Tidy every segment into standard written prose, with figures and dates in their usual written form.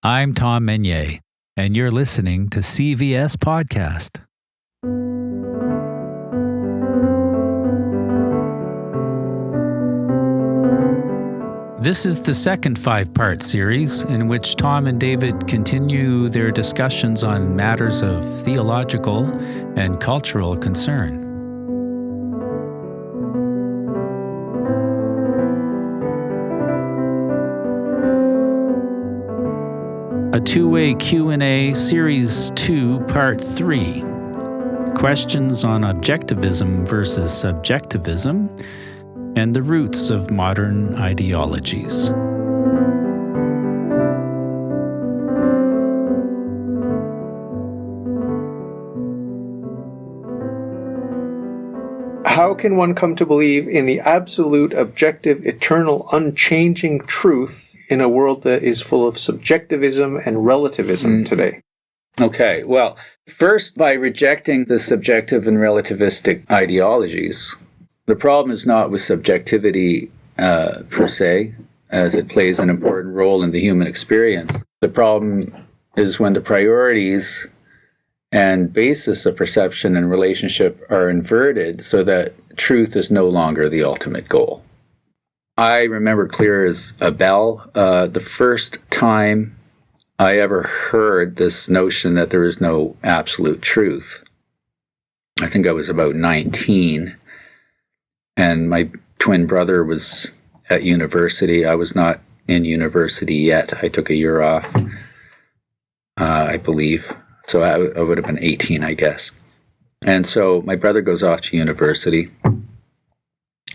I'm Tom Mennier, and you're listening to CVS Podcast. This is the second 5-part series in which Tom and David continue their discussions on matters of theological and cultural concern. A two-way Q&A, Series 2, Part 3. Questions on objectivism versus subjectivism and the roots of modern ideologies. How can one come to believe in the absolute, objective, eternal, unchanging truth in a world that is full of subjectivism and relativism today? Okay, well, first, by rejecting the subjective and relativistic ideologies, the problem is not with subjectivity per se, as it plays an important role in the human experience. The problem is when the priorities and basis of perception and relationship are inverted so that truth is no longer the ultimate goal. I remember clear as a bell the first time I ever heard this notion that there is no absolute truth. I think I was about 19, and my twin brother was at university. I was not in university yet. I took a year off, I believe. So I would have been 18, I guess. And so my brother goes off to university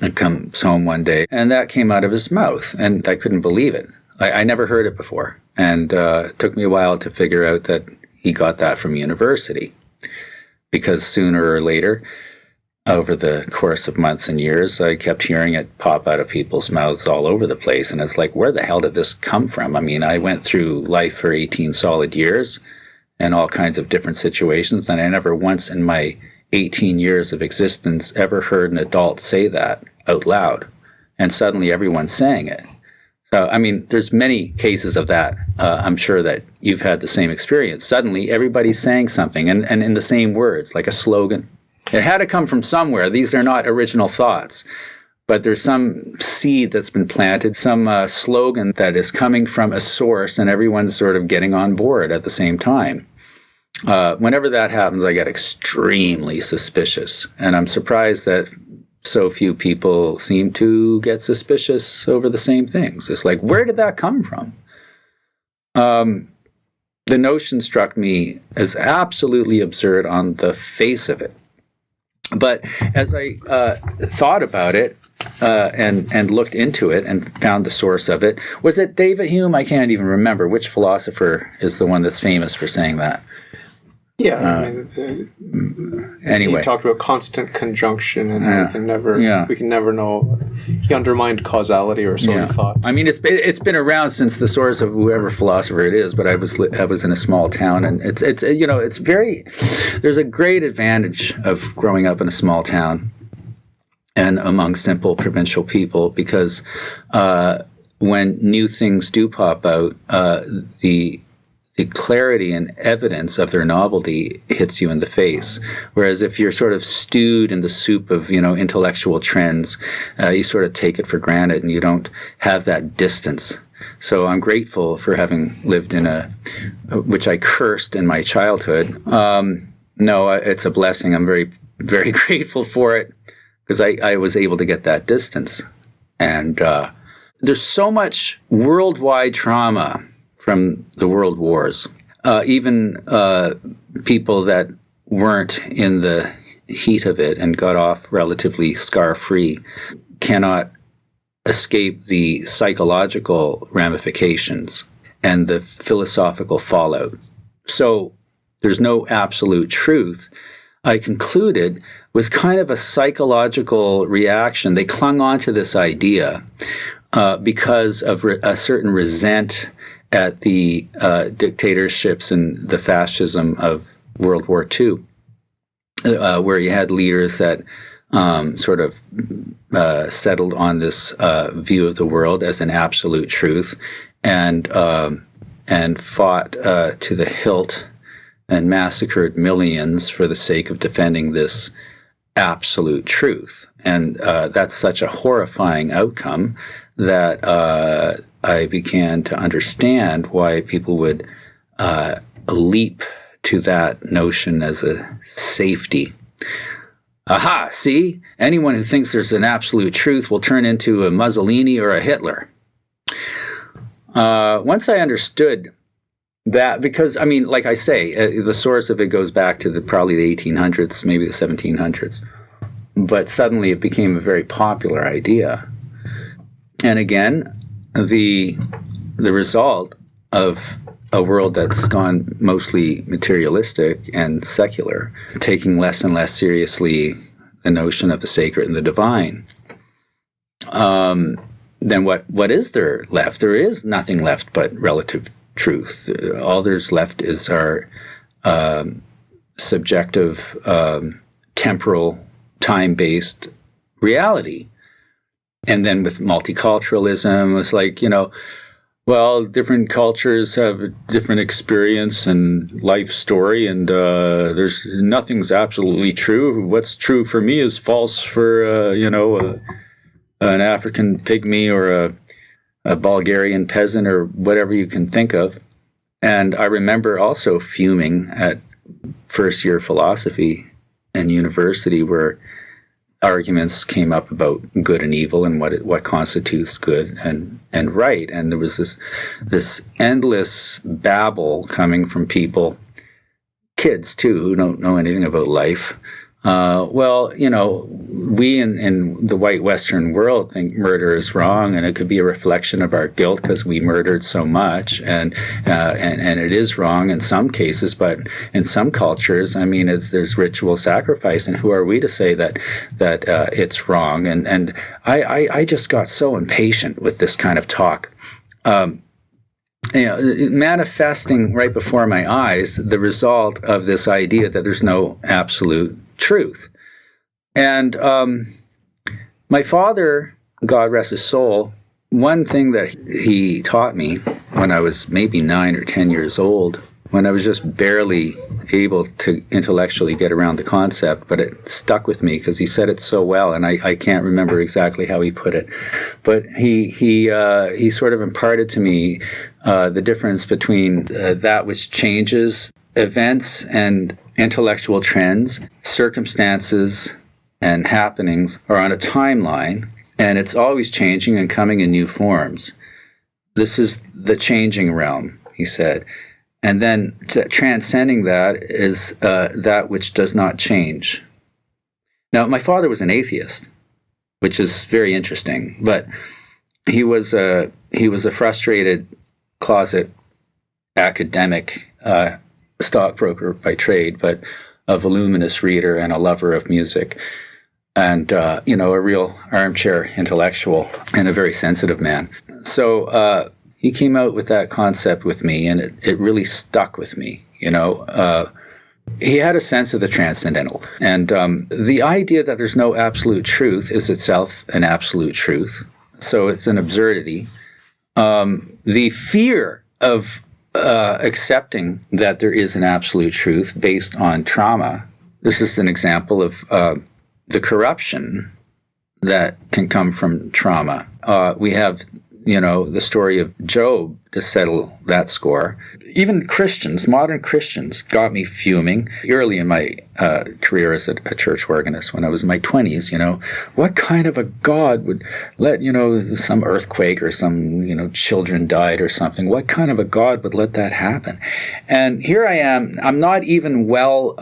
and comes home one day, and that came out of his mouth, and I couldn't believe it. I never heard it before, and it took me a while to figure out that he got that from university, because sooner or later, over the course of months and years, I kept hearing it pop out of people's mouths all over the place, and it's like, where the hell did this come from? I mean, I went through life for 18 solid years and all kinds of different situations, and I never once in my 18 years of existence ever heard an adult say that out loud, and suddenly everyone's saying it. So, I mean, there's many cases of that. I'm sure that you've had the same experience. Suddenly, everybody's saying something, and in the same words, like a slogan. It had to come from somewhere. These are not original thoughts, but there's some seed that's been planted, some slogan that is coming from a source, and everyone's sort of getting on board at the same time. Whenever that happens, I get extremely suspicious, and I'm surprised that so few people seem to get suspicious over the same things. It's like, where did that come from? The notion struck me as absolutely absurd on the face of it. But as I thought about it and looked into it and found the source of it, was it David Hume? I can't even remember which philosopher is the one that's famous for saying that. Yeah, anyway, he talked about constant conjunction, and we can never know. He undermined causality, or so he thought. I mean, it's been around since the source of whoever philosopher it is. But I was in a small town, and it's very. There's a great advantage of growing up in a small town and among simple provincial people, because when new things do pop out, the clarity and evidence of their novelty hits you in the face. Whereas if you're sort of stewed in the soup of, intellectual trends, you sort of take it for granted and you don't have that distance. So I'm grateful for having lived in which I cursed in my childhood. No, it's a blessing. I'm very, very grateful for it, because I was able to get that distance. And there's so much worldwide trauma from the world wars. Even people that weren't in the heat of it and got off relatively scar-free cannot escape the psychological ramifications and the philosophical fallout. So there's no absolute truth. I concluded was kind of a psychological reaction. They clung on to this idea because of a certain resent at the dictatorships and the fascism of World War II, where you had leaders that sort of settled on this view of the world as an absolute truth, and and fought to the hilt and massacred millions for the sake of defending this absolute truth. And that's such a horrifying outcome that I began to understand why people would leap to that notion as a safety. Aha, see? Anyone who thinks there's an absolute truth will turn into a Mussolini or a Hitler. Once I understood that, because, I mean, like I say, the source of it goes back to probably the 1800s, maybe the 1700s. But suddenly it became a very popular idea. And again, the result of a world that's gone mostly materialistic and secular, taking less and less seriously the notion of the sacred and the divine, then what is there left? There is nothing left but relative truth. All there's left is our subjective, temporal, time-based reality. And then with multiculturalism, it's like, well, different cultures have a different experience and life story, and there's nothing's absolutely true. What's true for me is false for, an African pygmy or a Bulgarian peasant or whatever you can think of. And I remember also fuming at first-year philosophy in university where arguments came up about good and evil and what constitutes good and right. And there was this endless babble coming from people, kids too, who don't know anything about life. We in the white Western world think murder is wrong, and it could be a reflection of our guilt because we murdered so much, and it is wrong in some cases, but in some cultures, I mean, there's ritual sacrifice, and who are we to say that it's wrong? And I just got so impatient with this kind of talk. Manifesting right before my eyes the result of this idea that there's no absolute truth. And my father, God rest his soul, one thing that he taught me when I was maybe 9 or 10 years old, when I was just barely able to intellectually get around the concept, but it stuck with me because he said it so well, and I can't remember exactly how he put it. But he sort of imparted to me the difference between that which changes, events and intellectual trends, circumstances and happenings are on a timeline, and it's always changing and coming in new forms. This is the changing realm, he said. And then transcending that is that which does not change. Now, my father was an atheist, which is very interesting, but he was a frustrated closet academic stockbroker by trade, but a voluminous reader and a lover of music, and a real armchair intellectual and a very sensitive man. So he came out with that concept with me, and it really stuck with me. He had a sense of the transcendental, and the idea that there's no absolute truth is itself an absolute truth. So it's an absurdity. The fear of accepting that there is an absolute truth based on trauma. This is an example of the corruption that can come from trauma. We have, the story of Job to settle that score. Even Christians, modern Christians, got me fuming early in my career as a church organist when I was in my 20s. What kind of a God would let, some earthquake or some, children died or something? What kind of a God would let that happen? And here I am. I'm not even well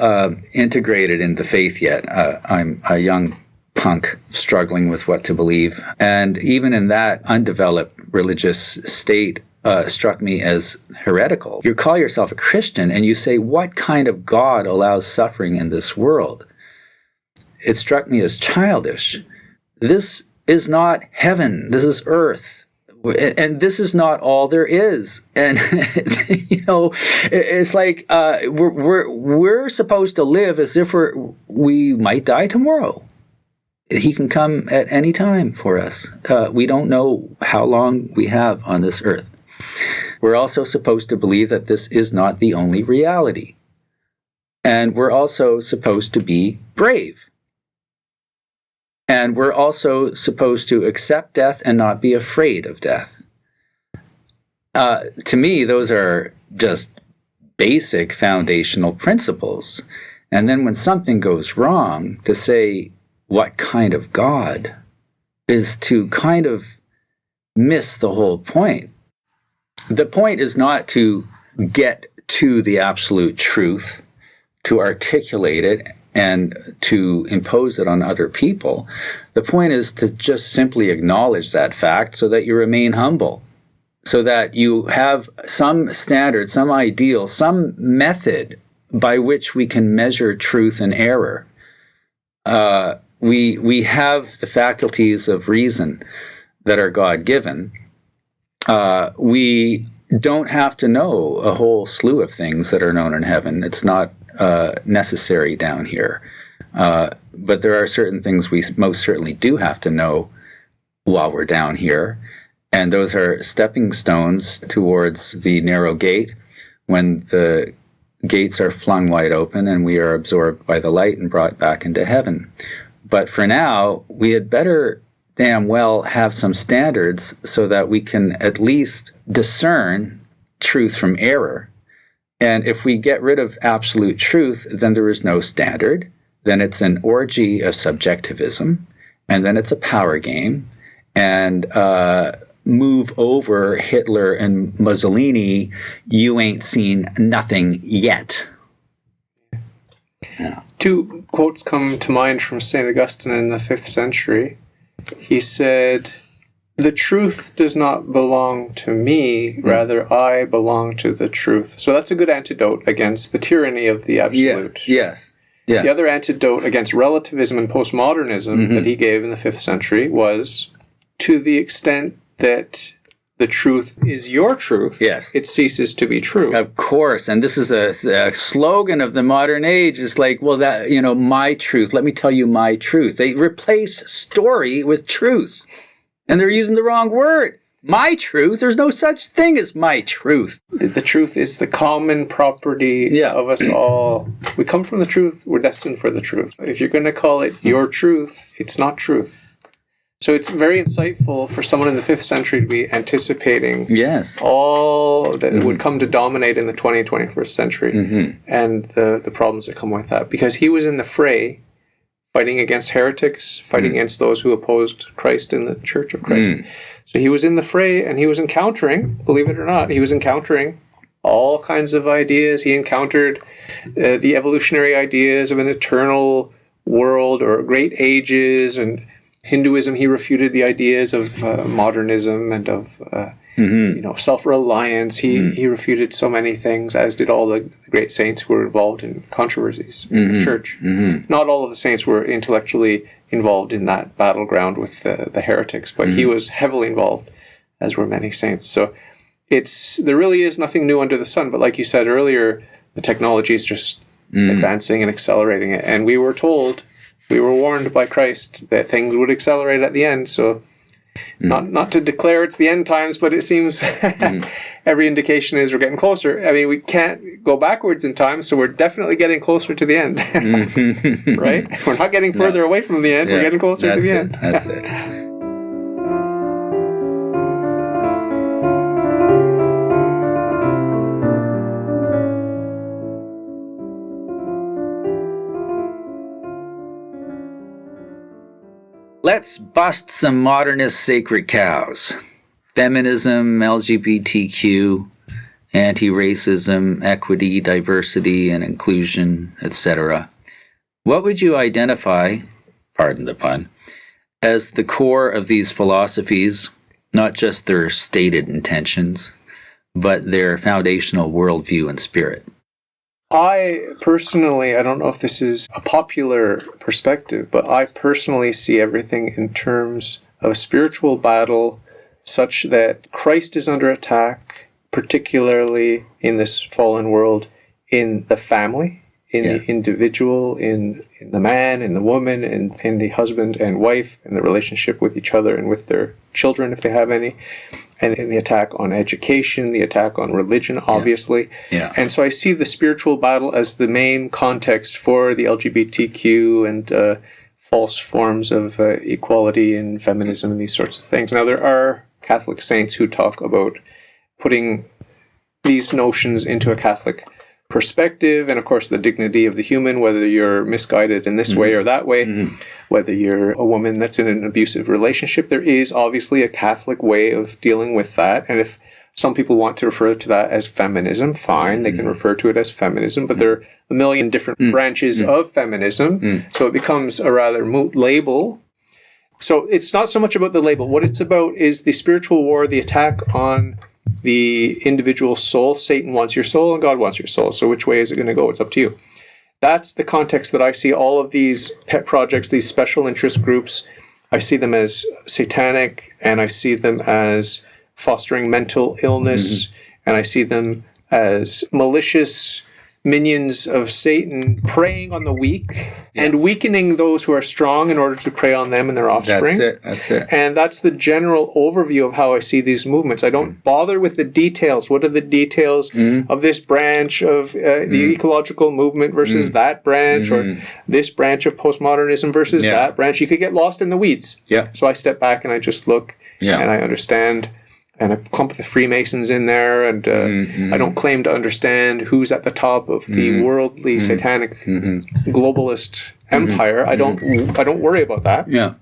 integrated in the faith yet. I'm a young punk struggling with what to believe. And even in that undeveloped religious state, struck me as heretical. You call yourself a Christian and you say, what kind of God allows suffering in this world? It struck me as childish. This is not heaven. This is earth. And this is not all there is. And, it's like we're supposed to live as if we might die tomorrow. He can come at any time for us. We don't know how long we have on this earth. we're also supposed to believe that this is not the only reality. And we're also supposed to be brave. And we're also supposed to accept death and not be afraid of death. To me, those are just basic foundational principles. And then when something goes wrong, to say, what kind of God, is to kind of miss the whole point. The point is not to get to the absolute truth, to articulate it, and to impose it on other people. The point is to just simply acknowledge that fact so that you remain humble, so that you have some standard, some ideal, some method by which we can measure truth and error. We have the faculties of reason that are God-given. We don't have to know a whole slew of things that are known in heaven. It's not necessary down here. But there are certain things we most certainly do have to know while we're down here. And those are stepping stones towards the narrow gate, when the gates are flung wide open and we are absorbed by the light and brought back into heaven. But for now, we had better damn well have some standards so that we can at least discern truth from error. And if we get rid of absolute truth, then there is no standard. Then it's an orgy of subjectivism, and then it's a power game. And move over Hitler and Mussolini, you ain't seen nothing yet. Yeah. Two quotes come to mind from St. Augustine in the 5th century. He said, "The truth does not belong to me, rather I belong to the truth." So that's a good antidote against the tyranny of the absolute. Yeah. Yes. Yeah. The other antidote against relativism and postmodernism that he gave in the 5th century was, to the extent that the truth is your truth, yes, it ceases to be true. Of course. And this is a slogan of the modern age. It's like, well, that, my truth. Let me tell you my truth. They replaced story with truth. And they're using the wrong word. My truth. There's no such thing as my truth. The truth is the common property of us all. We come from the truth. We're destined for the truth. If you're going to call it your truth, it's not truth. So it's very insightful for someone in the 5th century to be anticipating all that would come to dominate in the 20th, 21st century and the problems that come with that. Because he was in the fray, fighting against heretics, fighting against those who opposed Christ in the Church of Christ. So he was in the fray, and he was encountering, believe it or not, he was encountering all kinds of ideas. He encountered the evolutionary ideas of an eternal world or great ages, and Hinduism. He refuted the ideas of modernism and of self-reliance. He refuted so many things, as did all the great saints who were involved in controversies in the church. Not all of the saints were intellectually involved in that battleground with the heretics, but he was heavily involved, as were many saints. So there really is nothing new under the sun. But like you said earlier, the technology is just advancing and accelerating it. And we were warned by Christ that things would accelerate at the end. So not to declare it's the end times, but it seems every indication is we're getting closer. I mean, we can't go backwards in time, so we're definitely getting closer to the end. Right? We're not getting further away from the end. We're getting closer to the end. That's it. Let's bust some modernist sacred cows. Feminism, LGBTQ, anti-racism, equity, diversity, and inclusion, etc. What would you identify, pardon the pun, as the core of these philosophies, not just their stated intentions, but their foundational worldview and spirit? I personally, I don't know if this is a popular perspective, but I personally see everything in terms of a spiritual battle such that Christ is under attack, particularly in this fallen world, in the family, in the individual, in the man, in the woman, in the husband and wife, in the relationship with each other and with their children, if they have any. and the attack on education, the attack on religion, obviously. Yeah. And so I see the spiritual battle as the main context for the LGBTQ and false forms of equality and feminism and these sorts of things. Now, there are Catholic saints who talk about putting these notions into a Catholic perspective, and of course the dignity of the human, whether you're misguided in this way or that way, whether you're a woman that's in an abusive relationship. There is obviously a Catholic way of dealing with that, and if some people want to refer to that as feminism, fine, they can refer to it as feminism, but there are a million different branches of feminism, so it becomes a rather moot label. So it's not so much about the label. What it's about is the spiritual war, the attack on the individual soul. Satan wants your soul and God wants your soul. So which way is it going to go? It's up to you. That's the context that I see all of these pet projects, these special interest groups. I see them as satanic, and I see them as fostering mental illness, and I see them as malicious minions of Satan preying on the weak and weakening those who are strong in order to prey on them and their offspring. That's it. And that's the general overview of how I see these movements. I don't bother with the details. What are the details of this branch of the ecological movement versus that branch, or this branch of postmodernism versus that branch? You could get lost in the weeds. Yeah. So I step back and I just look and I understand. And I clump the Freemasons in there, and I don't claim to understand who's at the top of the worldly, satanic, globalist empire. I don't worry about that. Yeah.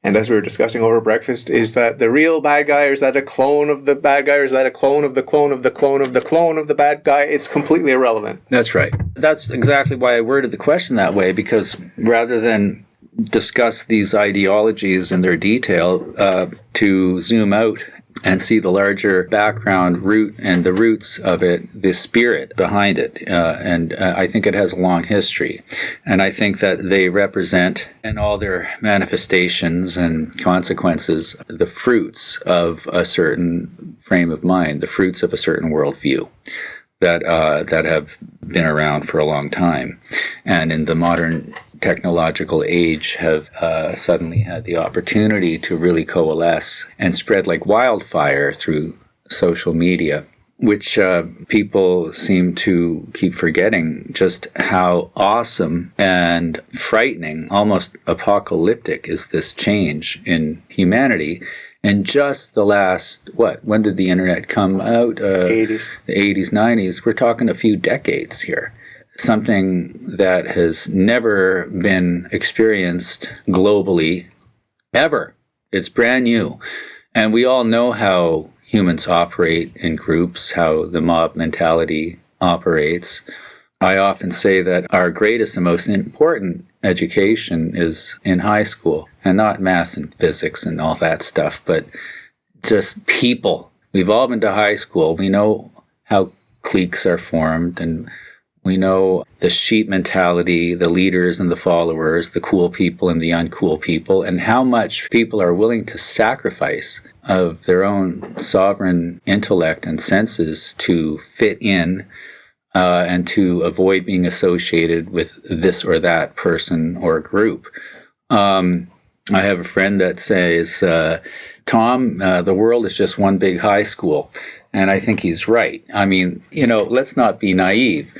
And as we were discussing over breakfast, is that the real bad guy, or is that a clone of the bad guy, or is that a clone of the clone of the clone of the clone of the bad guy? It's completely irrelevant. That's right. That's exactly why I worded the question that way, because rather than discuss these ideologies in their detail, to zoom out and see the larger background root and the roots of it, the spirit behind it. And I think it has a long history. And I think that they represent, in all their manifestations and consequences, the fruits of a certain frame of mind, the fruits of a certain worldview that have been around for a long time. And in the modern technological age have suddenly had the opportunity to really coalesce and spread like wildfire through social media, which people seem to keep forgetting just how awesome and frightening, almost apocalyptic, is this change in humanity. And just the last, when did the internet come out? 80s. The 80s, 90s. We're talking a few decades here. Something that has never been experienced globally, ever. It's brand new. And we all know how humans operate in groups, how the mob mentality operates. I often say that our greatest and most important education is in high school, and not math and physics and all that stuff, but just people. We've all been to high school. We know how cliques are formed, and we know the sheep mentality, the leaders and the followers, the cool people and the uncool people, and how much people are willing to sacrifice of their own sovereign intellect and senses to fit in and to avoid being associated with this or that person or group. I have a friend that says, Tom, the world is just one big high school. And I think he's right. I mean, let's not be naive.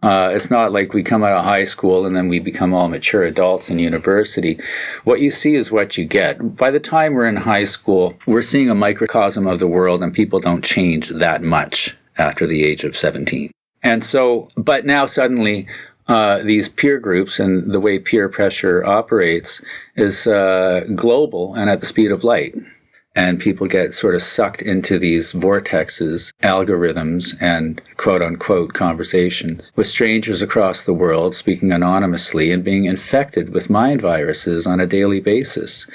It's not like we come out of high school and then we become all mature adults in university. What you see is what you get. By the time we're in high school, we're seeing a microcosm of the world, and people don't change that much after the age of 17. And so, but now suddenly, these peer groups and the way peer pressure operates is global and at the speed of light. And people get sort of sucked into these vortexes, algorithms, and quote-unquote conversations with strangers across the world, speaking anonymously and being infected with mind viruses on a daily basis.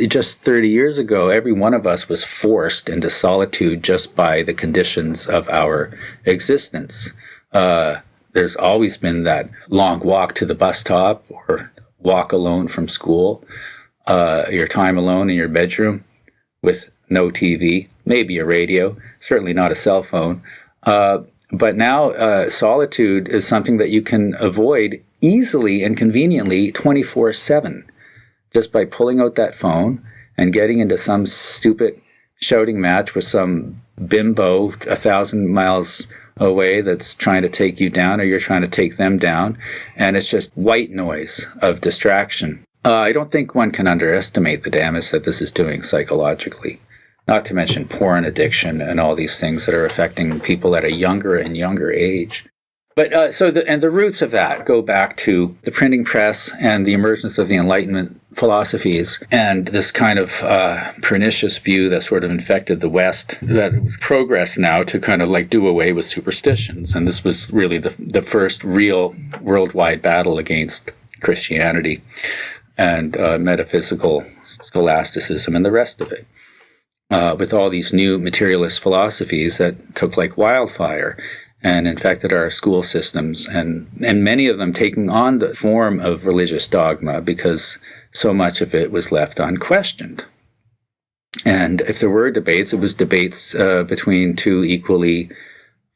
Just 30 years ago, every one of us was forced into solitude just by the conditions of our existence. There's always been that long walk to the bus stop or walk alone from school, your time alone in your bedroom, with no TV, maybe a radio, certainly not a cell phone. But now solitude is something that you can avoid easily and conveniently 24/7, just by pulling out that phone and getting into some stupid shouting match with some bimbo 1,000 miles away that's trying to take you down, or you're trying to take them down, and it's just white noise of distraction. I don't think one can underestimate the damage that this is doing psychologically, not to mention porn addiction and all these things that are affecting people at a younger and younger age. But the roots of that go back to the printing press and the emergence of the Enlightenment philosophies and this kind of pernicious view that sort of infected the West, that it was progress now to kind of like do away with superstitions. And this was really the first real worldwide battle against Christianity and metaphysical scholasticism and the rest of it, with all these new materialist philosophies that took like wildfire and infected our school systems, and many of them taking on the form of religious dogma because so much of it was left unquestioned. And if there were debates, it was debates between two equally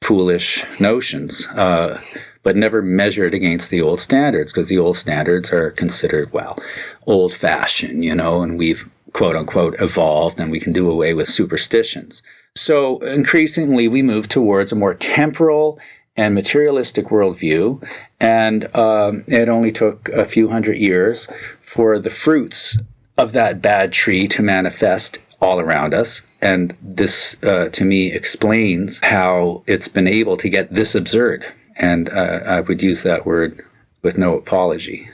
foolish notions, but never measured against the old standards, because the old standards are considered, well, old-fashioned, and we've, quote-unquote, evolved, and we can do away with superstitions. So increasingly, we move towards a more temporal and materialistic worldview, and it only took a few hundred years for the fruits of that bad tree to manifest all around us. And this, to me, explains how it's been able to get this absurd. And I would use that word with no apology.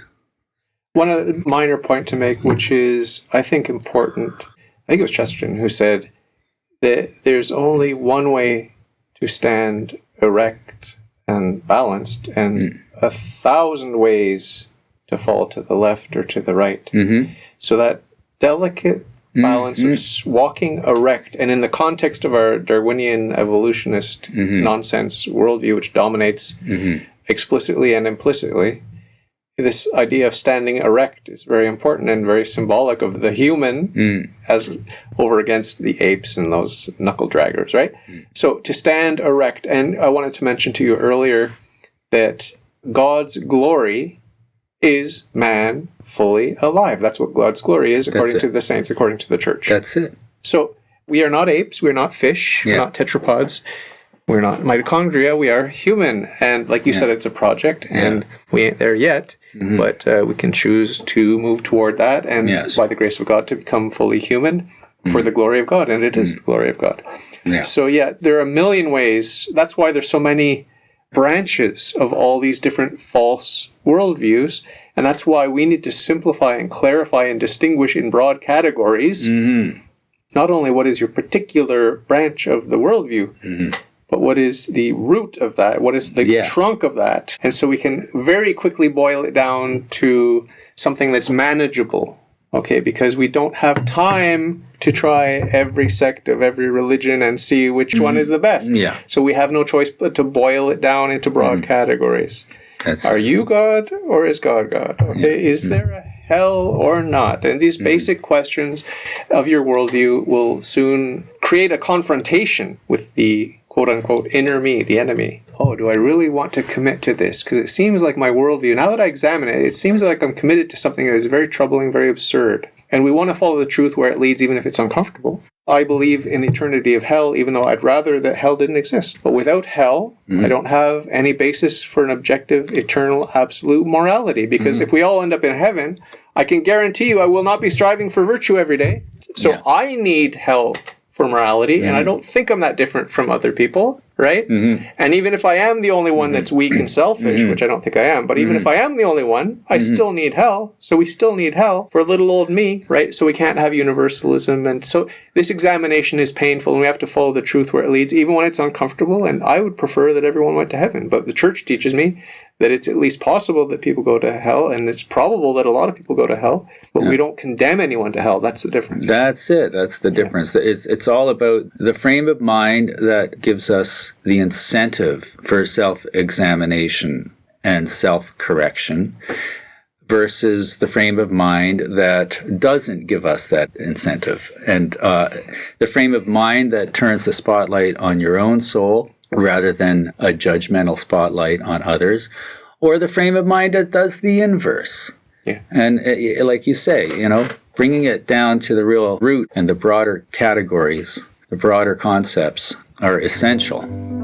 One minor point to make, which is, I think, important, I think it was Chesterton who said that there's only one way to stand erect and balanced, and 1,000 ways to fall to the left or to the right. Mm-hmm. So that delicate balance of walking erect, and in the context of our Darwinian evolutionist nonsense worldview, which dominates explicitly and implicitly, this idea of standing erect is very important and very symbolic of the human as over against the apes and those knuckle draggers, right? So to stand erect, and I wanted to mention to you earlier that God's glory is man fully alive. That's what God's glory is, according to the saints, according to the church. That's it. So we are not apes, we're not fish, we're not tetrapods. We're not mitochondria, we are human. And like you said, it's a project, and we ain't there yet, but we can choose to move toward that, and by the grace of God, to become fully human for the glory of God, and it is the glory of God. Yeah. So there are a million ways. That's why there's so many branches of all these different false worldviews, and that's why we need to simplify and clarify and distinguish in broad categories, not only what is your particular branch of the worldview, but what is the root of that? What is the trunk of that? And so we can very quickly boil it down to something that's manageable, okay? Because we don't have time to try every sect of every religion and see which one is the best. Yeah. So we have no choice but to boil it down into broad categories. Are you God, or is God God? Okay, is there a hell or not? And these basic questions of your worldview will soon create a confrontation with the quote-unquote inner me, the enemy. Oh, do I really want to commit to this? Because it seems like my worldview, now that I examine it, it seems like I'm committed to something that is very troubling, very absurd. And we want to follow the truth where it leads, even if it's uncomfortable. I believe in the eternity of hell, even though I'd rather that hell didn't exist. But without hell, I don't have any basis for an objective, eternal, absolute morality. Because if we all end up in heaven, I can guarantee you I will not be striving for virtue every day. So I need hell for morality, and I don't think I'm that different from other people, right? And even if I am the only one that's weak and selfish, which I don't think I am, but even if I am the only one, I still need hell. So we still need hell for little old me, right? So we can't have universalism. And so this examination is painful, and we have to follow the truth where it leads, even when it's uncomfortable. And I would prefer that everyone went to heaven, but the church teaches me that it's at least possible that people go to hell, and it's probable that a lot of people go to hell, but we don't condemn anyone to hell. That's the difference. That's it. That's the difference. It's all about the frame of mind that gives us the incentive for self-examination and self-correction versus the frame of mind that doesn't give us that incentive. And the frame of mind that turns the spotlight on your own soul rather than a judgmental spotlight on others, or the frame of mind that does the inverse. Yeah. And like you say, bringing it down to the real root and the broader categories, the broader concepts are essential.